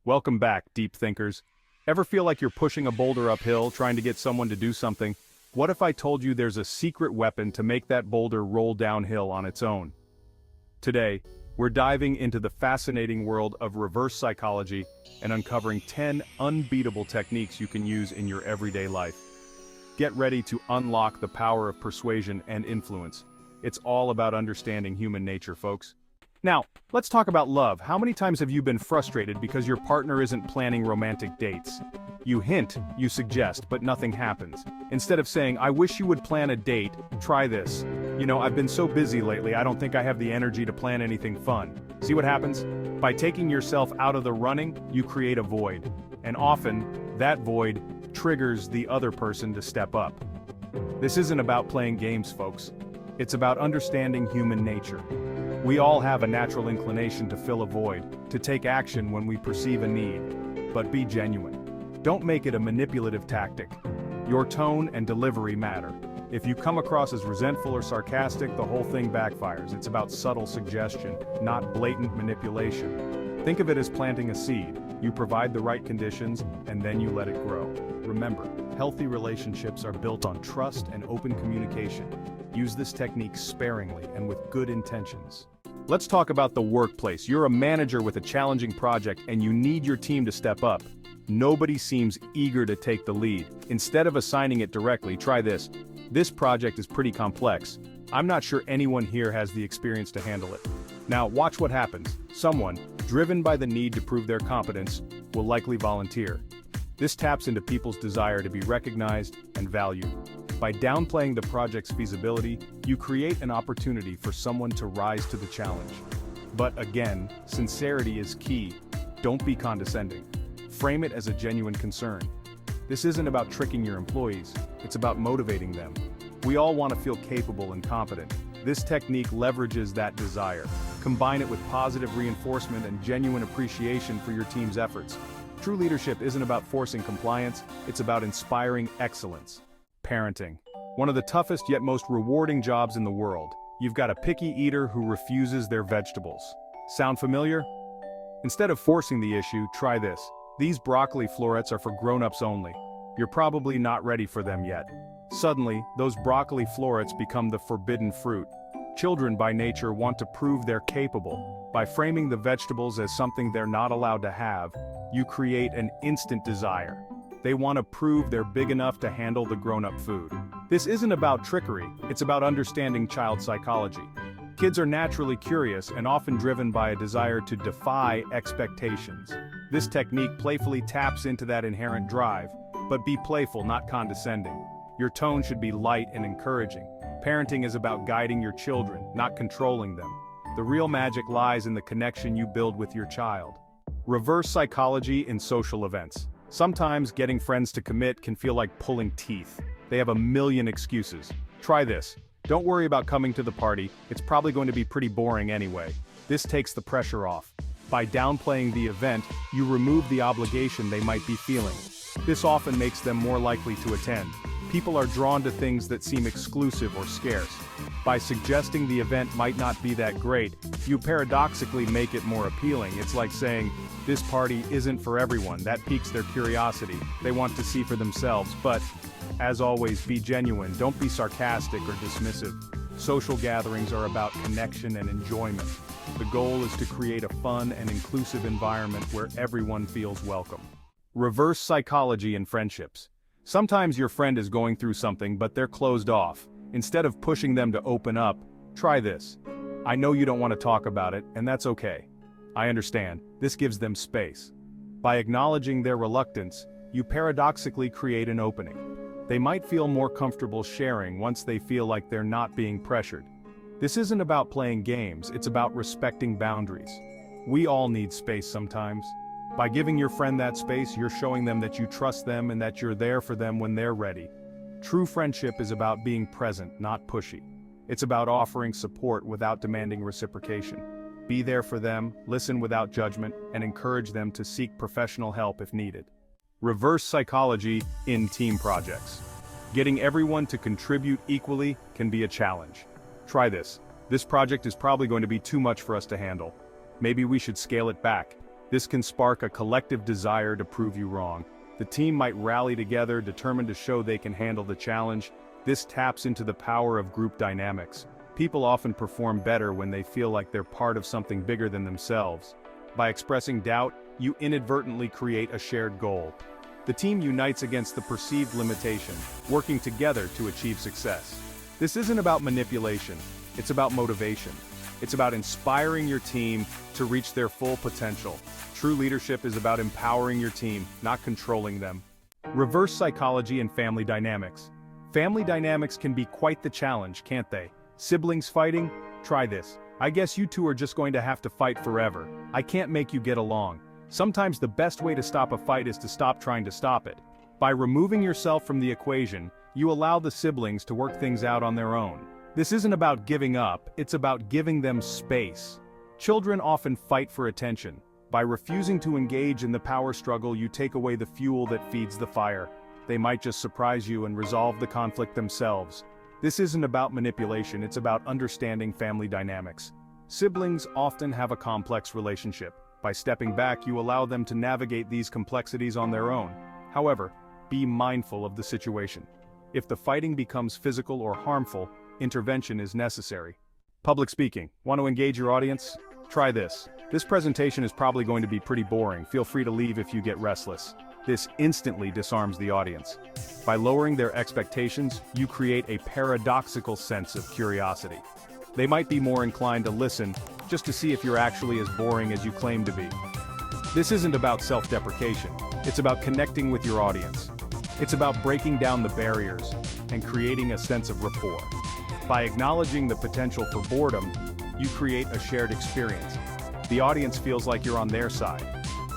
Welcome back, deep thinkers. Ever feel like you're pushing a boulder uphill trying to get someone to do something? What if I told you there's a secret weapon to make that boulder roll downhill on its own? Today, we're diving into the fascinating world of reverse psychology and uncovering 10 unbeatable techniques you can use in your everyday life. Get ready to unlock the power of persuasion and influence. It's all about understanding human nature, folks. Now, let's talk about love. How many times have you been frustrated because your partner isn't planning romantic dates? You hint, you suggest, but nothing happens. Instead of saying, "I wish you would plan a date, try this. I've been so busy lately, I don't think I have the energy to plan anything fun." See what happens? By taking yourself out of the running, you create a void. And often, that void triggers the other person to step up. This isn't about playing games, folks. It's about understanding human nature. We all have a natural inclination to fill a void, to take action when we perceive a need. But be genuine. Don't make it a manipulative tactic. Your tone and delivery matter. If you come across as resentful or sarcastic, the whole thing backfires. It's about subtle suggestion, not blatant manipulation. Think of it as planting a seed. You provide the right conditions, and then you let it grow. Remember, healthy relationships are built on trust and open communication. Use this technique sparingly and with good intentions. Let's talk about the workplace. You're a manager with a challenging project and you need your team to step up. Nobody seems eager to take the lead. Instead of assigning it directly, try this. "This project is pretty complex. I'm not sure anyone here has the experience to handle it." Now, watch what happens. Someone, driven by the need to prove their competence, will likely volunteer. This taps into people's desire to be recognized and valued. By downplaying the project's feasibility, you create an opportunity for someone to rise to the challenge. But again, sincerity is key. Don't be condescending. Frame it as a genuine concern. This isn't about tricking your employees, it's about motivating them. We all want to feel capable and competent. This technique leverages that desire. Combine it with positive reinforcement and genuine appreciation for your team's efforts. True leadership isn't about forcing compliance, it's about inspiring excellence. Parenting. One of the toughest yet most rewarding jobs in the world. You've got a picky eater who refuses their vegetables. Sound familiar? Instead of forcing the issue, try this. "These broccoli florets are for grown-ups only." You're probably not ready for them yet. Suddenly, those broccoli florets become the forbidden fruit. Children by nature want to prove they're capable. By framing the vegetables as something they're not allowed to have, you create an instant desire. They want to prove they're big enough to handle the grown-up food. This isn't about trickery, it's about understanding child psychology. Kids are naturally curious and often driven by a desire to defy expectations. This technique playfully taps into that inherent drive, but be playful, not condescending. Your tone should be light and encouraging. Parenting is about guiding your children, not controlling them. The real magic lies in the connection you build with your child. Reverse psychology in social events. Sometimes getting friends to commit can feel like pulling teeth. They have a million excuses. Try this. "Don't worry about coming to the party, it's probably going to be pretty boring anyway." This takes the pressure off. By downplaying the event, you remove the obligation they might be feeling. This often makes them more likely to attend. People are drawn to things that seem exclusive or scarce. By suggesting the event might not be that great, you paradoxically make it more appealing. It's like saying, "This party isn't for everyone." That piques their curiosity. They want to see for themselves, but, as always, be genuine. Don't be sarcastic or dismissive. Social gatherings are about connection and enjoyment. The goal is to create a fun and inclusive environment where everyone feels welcome. Reverse psychology in friendships. Sometimes your friend is going through something but they're closed off. Instead of pushing them to open up, try this. "I know you don't want to talk about it, and that's okay. I understand." This gives them space. By acknowledging their reluctance, you paradoxically create an opening. They might feel more comfortable sharing once they feel like they're not being pressured. This isn't about playing games, it's about respecting boundaries. We all need space sometimes. By giving your friend that space, you're showing them that you trust them and that you're there for them when they're ready. True friendship is about being present, not pushy. It's about offering support without demanding reciprocation. Be there for them, listen without judgment, and encourage them to seek professional help if needed. Reverse psychology in team projects. Getting everyone to contribute equally can be a challenge. Try this. "This project is probably going to be too much for us to handle. Maybe we should scale it back." This can spark a collective desire to prove you wrong. The team might rally together, determined to show they can handle the challenge. This taps into the power of group dynamics. People often perform better when they feel like they're part of something bigger than themselves. By expressing doubt, you inadvertently create a shared goal. The team unites against the perceived limitation, working together to achieve success. This isn't about manipulation, it's about motivation. It's about inspiring your team to reach their full potential. True leadership is about empowering your team, not controlling them. Reverse psychology and family dynamics. Family dynamics can be quite the challenge, can't they? Siblings fighting? Try this. I guess you two are just going to have to fight forever. I can't make you get along. Sometimes the best way to stop a fight is to stop trying to stop it. By removing yourself from the equation, you allow the siblings to work things out on their own. This isn't about giving up, it's about giving them space. Children often fight for attention. By refusing to engage in the power struggle, you take away the fuel that feeds the fire. They might just surprise you and resolve the conflict themselves. This isn't about manipulation, it's about understanding family dynamics. Siblings often have a complex relationship. By stepping back, you allow them to navigate these complexities on their own. However, be mindful of the situation. If the fighting becomes physical or harmful, intervention is necessary. Public speaking. Want to engage your audience? Try this. This presentation is probably going to be pretty boring. Feel free to leave if you get restless. This instantly disarms the audience. By lowering their expectations, you create a paradoxical sense of curiosity. They might be more inclined to listen, just to see if you're actually as boring as you claim to be. This isn't about self-deprecation. It's about connecting with your audience. It's about breaking down the barriers and creating a sense of rapport. By acknowledging the potential for boredom, you create a shared experience. The audience feels like you're on their side.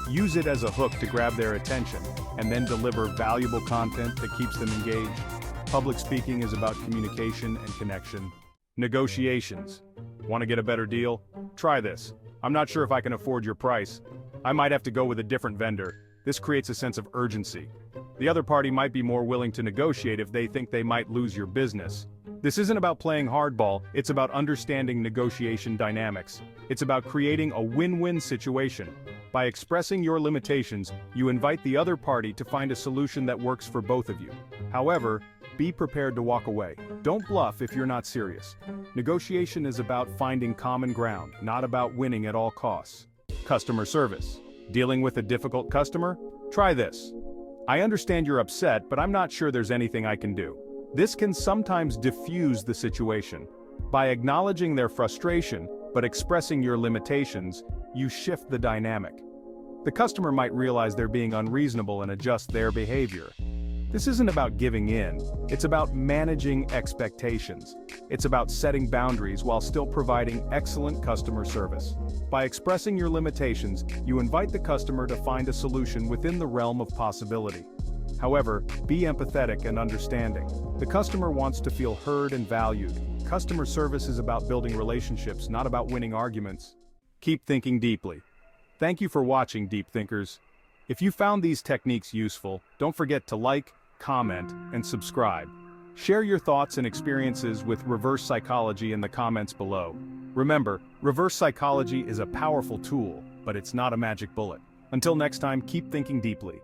Use it as a hook to grab their attention, and then deliver valuable content that keeps them engaged. Public speaking is about communication and connection. Negotiations. Want to get a better deal? Try this. I'm not sure if I can afford your price. I might have to go with a different vendor. This creates a sense of urgency. The other party might be more willing to negotiate if they think they might lose your business. This isn't about playing hardball, it's about understanding negotiation dynamics. It's about creating a win-win situation. By expressing your limitations, you invite the other party to find a solution that works for both of you. However, be prepared to walk away. Don't bluff if you're not serious. Negotiation is about finding common ground, not about winning at all costs. Customer service. Dealing with a difficult customer? Try this. I understand you're upset, but I'm not sure there's anything I can do. This can sometimes diffuse the situation. By acknowledging their frustration, but expressing your limitations, you shift the dynamic. The customer might realize they're being unreasonable and adjust their behavior. This isn't about giving in, it's about managing expectations. It's about setting boundaries while still providing excellent customer service. By expressing your limitations, you invite the customer to find a solution within the realm of possibility. However, be empathetic and understanding. The customer wants to feel heard and valued. Customer service is about building relationships, not about winning arguments. Keep thinking deeply. Thank you for watching, Deep Thinkers. If you found these techniques useful, don't forget to like, comment, and subscribe. Share your thoughts and experiences with reverse psychology in the comments below. Remember, reverse psychology is a powerful tool, but it's not a magic bullet. Until next time, keep thinking deeply.